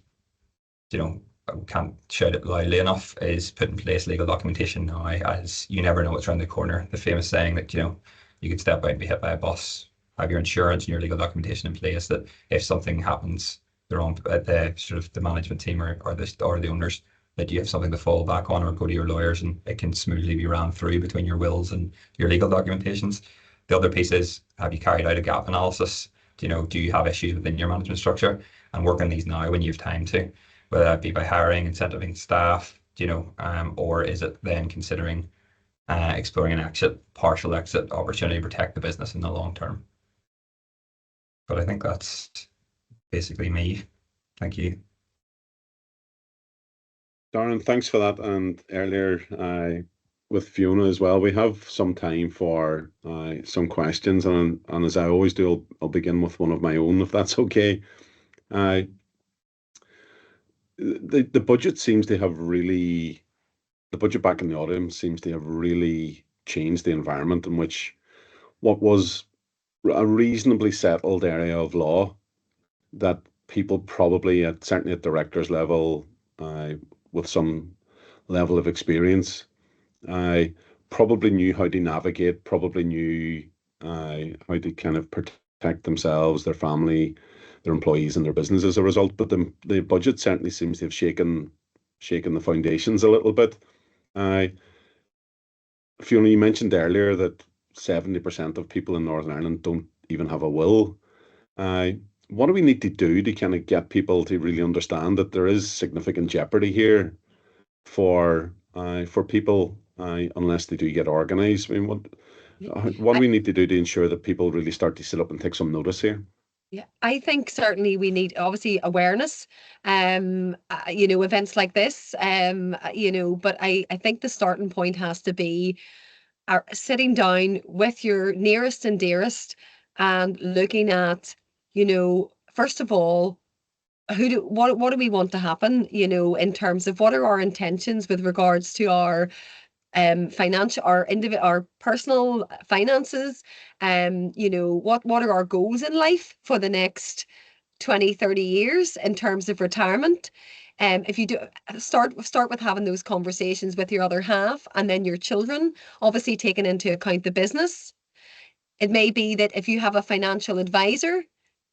can't shout it loudly enough, is put in place legal documentation now, as you never know what's around the corner. The famous saying that you could step out and be hit by a bus, have your insurance and your legal documentation in place, that if something happens, the management team or the owners, that you have something to fall back on, or go to your lawyers and it can smoothly be ran through between your wills and your legal documentations. The other piece is, have you carried out a gap analysis? Do you have issues within your management structure? And work on these now when you have time to, whether that be by hiring, incentivizing staff, or is it then considering exploring an partial exit opportunity to protect the business in the long term? But I think that's basically me. Thank you. Darren, thanks for that. And earlier with Fiona as well, we have some time for some questions, and as I always do, I'll begin with one of my own, if that's okay. The budget seems to have really, the budget back in the autumn seems to have really changed the environment in which what was a reasonably settled area of law, that people probably certainly at directors level, with some level of experience, probably knew how to navigate, probably knew how to kind of protect themselves, their family, their employees, and their business as a result. But the budget certainly seems to have shaken the foundations a little bit. Fiona, you mentioned earlier that 70% of people in Northern Ireland don't even have a will. What do we need to do to kind of get people to really understand that there is significant jeopardy here for people unless they do get organised? I mean, what do we need to do to ensure that people really start to sit up and take some notice here? Yeah, I think certainly we need, obviously, awareness, events like this, but I think the starting point has to be sitting down with your nearest and dearest and looking at, first of all, what do we want to happen, in terms of what are our intentions with regards to our financial, our personal finances, what are our goals in life for the next 20, 30 years in terms of retirement. If you do start with having those conversations with your other half, and then your children, obviously taking into account the business. It may be that if you have a financial advisor,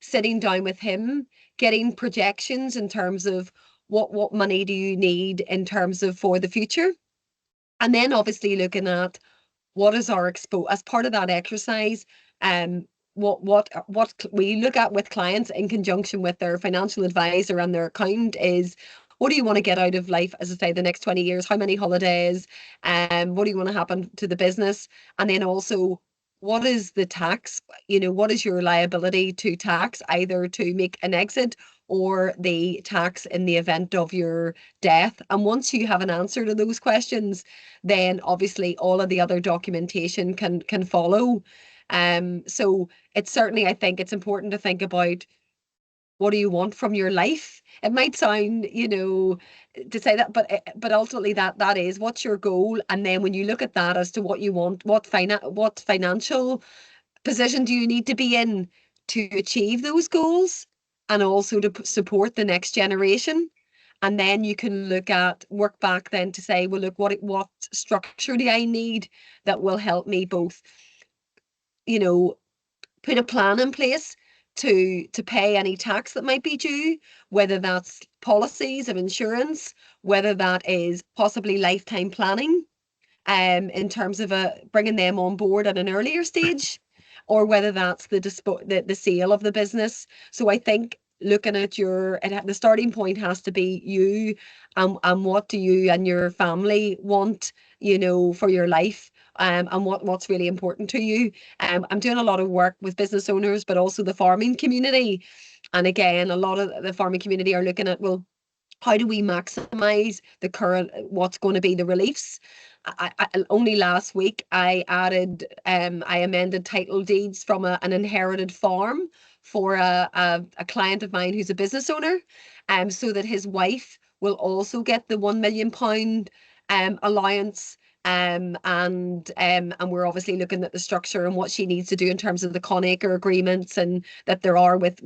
sitting down with him, getting projections in terms of what money do you need in terms of for the future. And then obviously looking at what is our as part of that exercise, what we look at with clients in conjunction with their financial advisor and their accountant is, what do you want to get out of life, as I say, the next 20 years? How many holidays? What do you want to happen to the business? And then also, what is the tax? What is your liability to tax, either to make an exit or the tax in the event of your death? And once you have an answer to those questions, then obviously all of the other documentation can follow. So it's certainly, I think it's important to think about, what do you want from your life? It might sound, to say that, but ultimately that is, what's your goal? And then when you look at that as to what you want, what financial position do you need to be in to achieve those goals, and also to support the next generation. And then you can work back then to say, well, look, what structure do I need that will help me both, put a plan in place to pay any tax that might be due, whether that's policies of insurance, whether that is possibly lifetime planning, in terms of bringing them on board at an earlier stage, or whether that's the sale of the business. So I think looking at the starting point has to be you, and what do you and your family want, for your life, and what's really important to you. I'm doing a lot of work with business owners, but also the farming community. And again, a lot of the farming community are looking at, well, how do we maximize the current, what's going to be the reliefs? Only last week I amended title deeds from an inherited farm for a client of mine who's a business owner, so that his wife will also get the £1 million allowance. And we're obviously looking at the structure and what she needs to do in terms of the Conacre agreements, and that there are with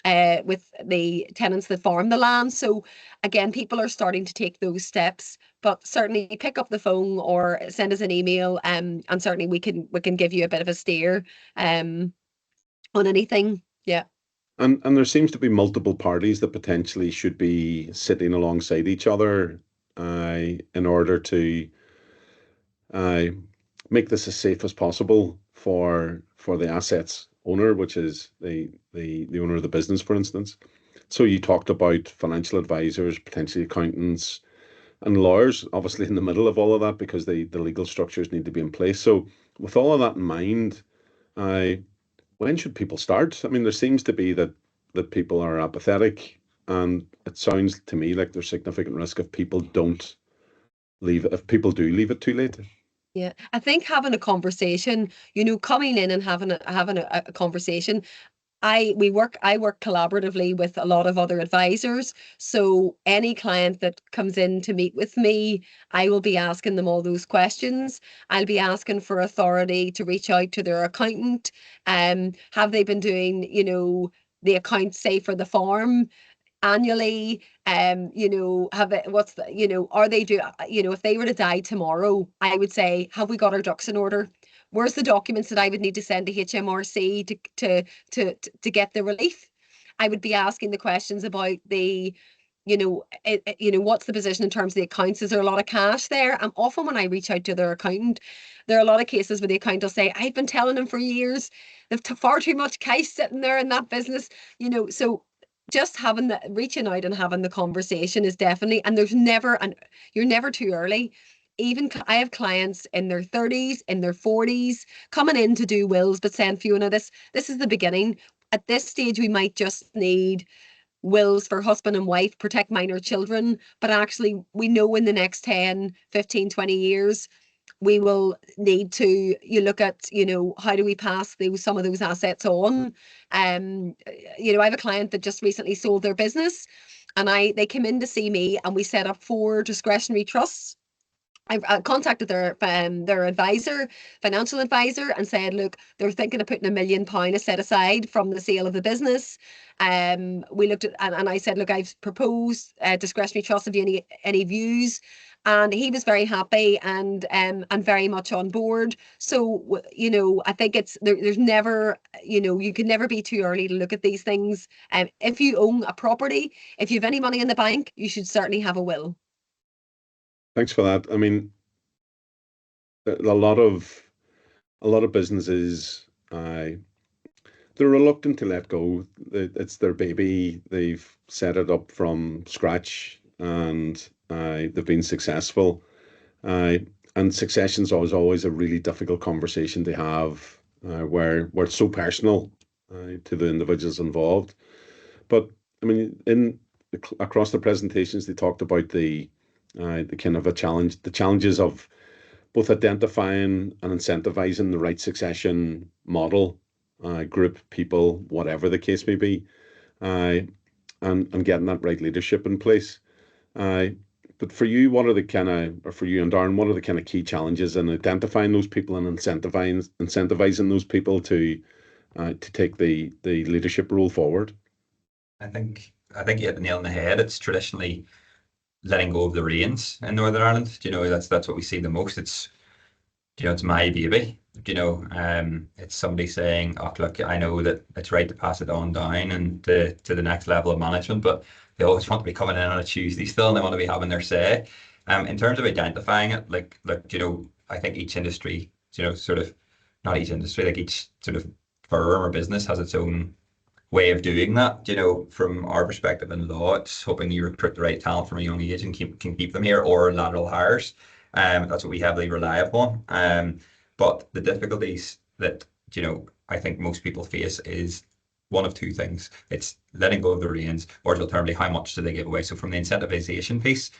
the tenants that farm the land. So again, people are starting to take those steps, but certainly pick up the phone or send us an email, and certainly we can give you a bit of a steer on anything. Yeah. And there seems to be multiple parties that potentially should be sitting alongside each other, in order to make this as safe as possible for the assets owner, which is the owner of the business, for instance. So you talked about financial advisors, potentially accountants, and lawyers, obviously in the middle of all of that, because the legal structures need to be in place. So with all of that in mind, when should people start? I mean, there seems to be that people are apathetic, and it sounds to me like there's significant risk if people do leave it too late. Yeah, I think having a conversation, coming in and having a conversation. I work collaboratively with a lot of other advisors. So any client that comes in to meet with me, I will be asking them all those questions. I'll be asking for authority to reach out to their accountant. Have they been doing, the accounts, say, for the farm annually? Have it, what's the, are they do, if they were to die tomorrow, I would say, have we got our ducks in order? Where's the documents that I would need to send to HMRC to get the relief? I would be asking the questions about the, what's the position in terms of the accounts? Is there a lot of cash there? And often when I reach out to their accountant, there are a lot of cases where the accountant will say, I've been telling them for years, they've far too much cash sitting there in that business, so just reaching out and having the conversation is definitely, and you're never too early. Even I have clients in their 30s, in their 40s, coming in to do wills, but saying, Fiona, this is the beginning. At this stage, we might just need wills for husband and wife, protect minor children. But actually, we know in the next 10, 15, 20 years, we will need to look at, how do we pass some of those assets on. I have a client that just recently sold their business, and they came in to see me, and we set up 4 discretionary trusts. I contacted their advisor, financial advisor, and said, look, they're thinking of putting £1 million set aside from the sale of the business. We looked at, and I said, look, I've proposed discretionary trust. Have you any views? And he was very happy and very much on board. So, I think there's never, you can never be too early to look at these things. If you own a property, if you have any money in the bank, you should certainly have a will. Thanks for that. I mean, a lot of businesses, they're reluctant to let go. It's their baby. They've set it up from scratch, and they've been successful. And succession's always a really difficult conversation to have, where it's so personal to the individuals involved. But I mean, across the presentations, they talked about the kind of the challenges of both identifying and incentivizing the right succession model, group, people, whatever the case may be, and getting that right leadership in place. But for you, or for you and Darren, what are the kind of key challenges in identifying those people and incentivizing those people to take the leadership role forward? I think you hit the nail on the head. It's traditionally letting go of the reins in Northern Ireland. That's what we see the most. It's it's my baby. It's somebody saying, "Oh, look, I know that it's right to pass it on down and to the next level of management," but they always want to be coming in on a Tuesday still, and they want to be having their say. In terms of identifying it, I think each industry, sort of, not each industry, like each sort of firm or business has its own way of doing that. From our perspective in law, it's hoping you recruit the right talent from a young age and can keep them here, or lateral hires. That's what we heavily rely upon. But the difficulties that I think most people face is one of 2 things. It's letting go of the reins, or alternatively, how much do they give away? So from the incentivization piece,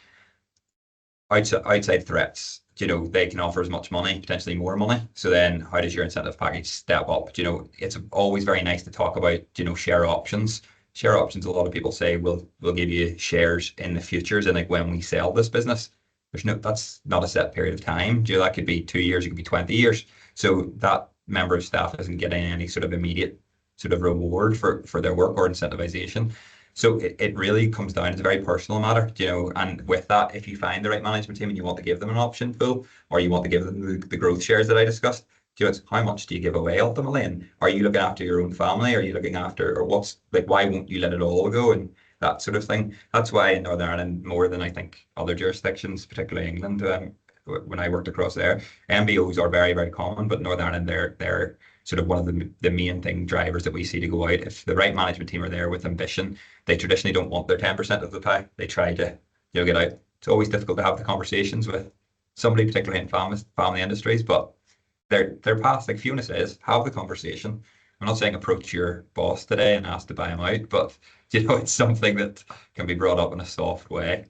outside threats, they can offer as much money, potentially more money. So then how does your incentive package step up? It's always very nice to talk about, share options. Share options, a lot of people say, we'll give you shares in the futures, and like when we sell this business, that's not a set period of time. That could be 2 years, it could be 20 years. So that member of staff isn't getting any sort of immediate sort of reward for their work or incentivization. So it really comes down, it's a very personal matter, and with that, if you find the right management team and you want to give them an option pool, or you want to give them the growth shares that I discussed, it's how much do you give away ultimately? And are you looking after your own family? Are you looking after, or why won't you let it all go? And that sort of thing. That's why in Northern Ireland, more than I think other jurisdictions, particularly England, when I worked across there, MBOs are very, very common, but Northern Ireland, they're sort of one of the main drivers that we see to go out. If the right management team are there with ambition, they traditionally don't want their 10% of the pie. They try to get out. It's always difficult to have the conversations with somebody, particularly in family industries, but they're past, like Fiona says, have the conversation. I'm not saying approach your boss today and ask to buy him out, but it's something that can be brought up in a soft way.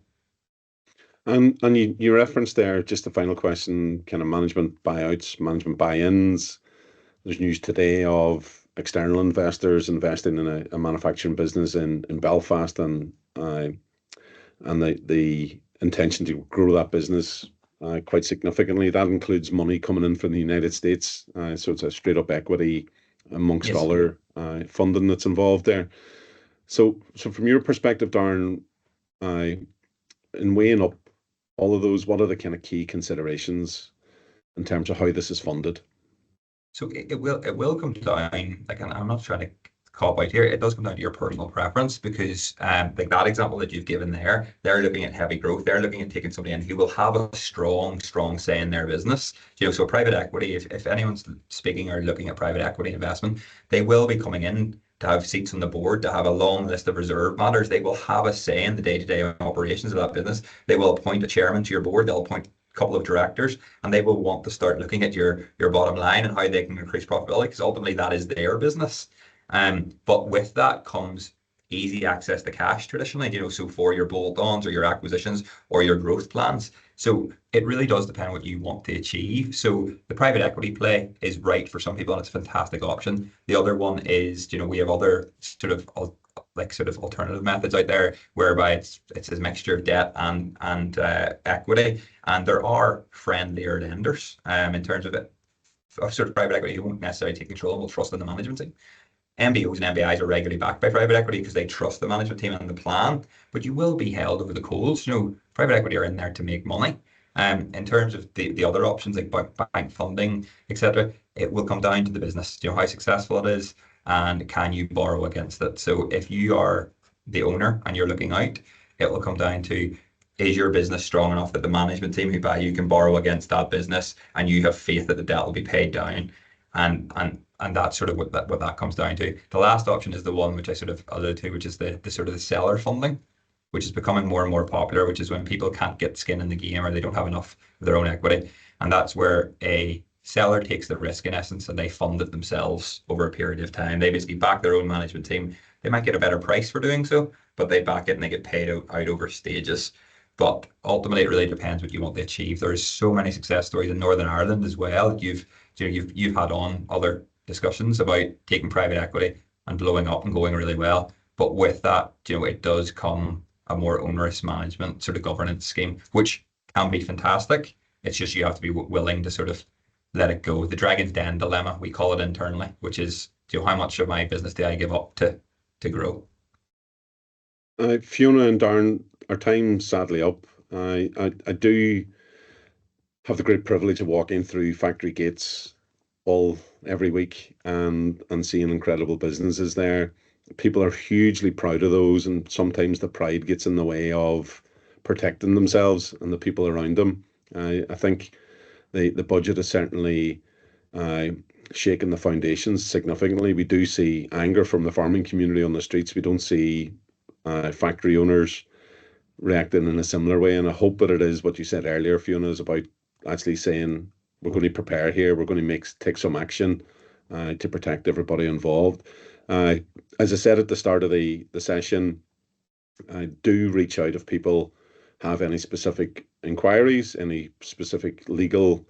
And you referenced there, just the final question, kind of management buyouts, management buy-ins. There's news today of external investors investing in a manufacturing business in Belfast, and the intention to grow that business quite significantly. That includes money coming in from the United States, so it's a straight up equity amongst other funding that's involved there. So from your perspective, Darren, in weighing up all of those, what are the kind of key considerations in terms of how this is funded? So it will come down, like, and I'm not trying to cop out here, it does come down to your personal preference, because like that example that you've given there, they're looking at heavy growth, they're looking at taking somebody in who will have a strong say in their business. So private equity, if anyone's speaking or looking at private equity investment, they will be coming in to have seats on the board, to have a long list of reserve matters. They will have a say in the day-to-day operations of that business. They will appoint a chairman to your board, they'll appoint couple of directors, and they will want to start looking at your bottom line and how they can increase profitability, because ultimately that is their business. But with that comes easy access to cash traditionally, so for your bolt-ons or your acquisitions or your growth plans. So it really does depend what you want to achieve. So the private equity play is right for some people and it's a fantastic option. The other one is, we have other sort of alternative methods out there whereby it's a mixture of debt and equity, and there are friendlier lenders in terms of it. Sort of private equity who won't necessarily take control and will trust in the management team. MBOs and MBIs are regularly backed by private equity because they trust the management team and the plan, but you will be held over the coals. Private equity are in there to make money. In terms of the other options like bank funding, etc., it will come down to the business, how successful it is and can you borrow against it. So if you are the owner and you're looking out, it will come down to, is your business strong enough that the management team who buy you can borrow against that business and you have faith that the debt will be paid down? And that's sort of what that comes down to. The last option is the one which I sort of alluded to, which is the sort of the seller funding, which is becoming more and more popular, which is when people can't get skin in the game or they don't have enough of their own equity. And that's where a seller takes the risk in essence and they fund it themselves over a period of time. They basically back their own management team. They might get a better price for doing so, but they back it and they get paid out over stages. But ultimately, it really depends what you want to achieve. There's so many success stories in Northern Ireland as well. You've had on other discussions about taking private equity and blowing up and going really well. But with that, it does come a more onerous management sort of governance scheme, which can be fantastic. It's just you have to be willing to sort of let it go. The Dragon's Den dilemma, we call it internally, which is, how much of my business do I give up to grow? Fiona and Darren, our time's sadly up. I do have the great privilege of walking through factory gates every week and seeing incredible businesses there. People are hugely proud of those, and sometimes the pride gets in the way of protecting themselves and the people around them. I think the budget has certainly shaken the foundations significantly. We do see anger from the farming community on the streets. We don't see factory owners reacting in a similar way, and I hope that it is what you said earlier, Fiona, is about actually saying we're going to prepare here, we're going to take some action to protect everybody involved. As I said at the start of the session, I do reach out if people have any specific inquiries, any specific legal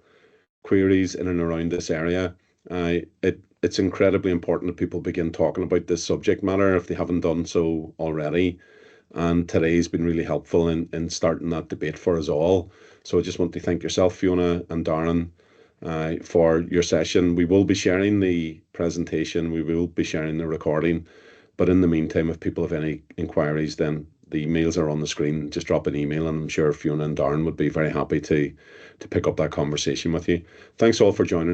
queries in and around this area. It's incredibly important that people begin talking about this subject matter if they haven't done so already. And today's been really helpful in starting that debate for us all. So I just want to thank yourself, Fiona and Darren, for your session. We will be sharing the presentation, we will be sharing the recording, but in the meantime, if people have any inquiries, then the emails are on the screen. Just drop an email and I'm sure Fiona and Darren would be very happy to pick up that conversation with you. Thanks all for joining.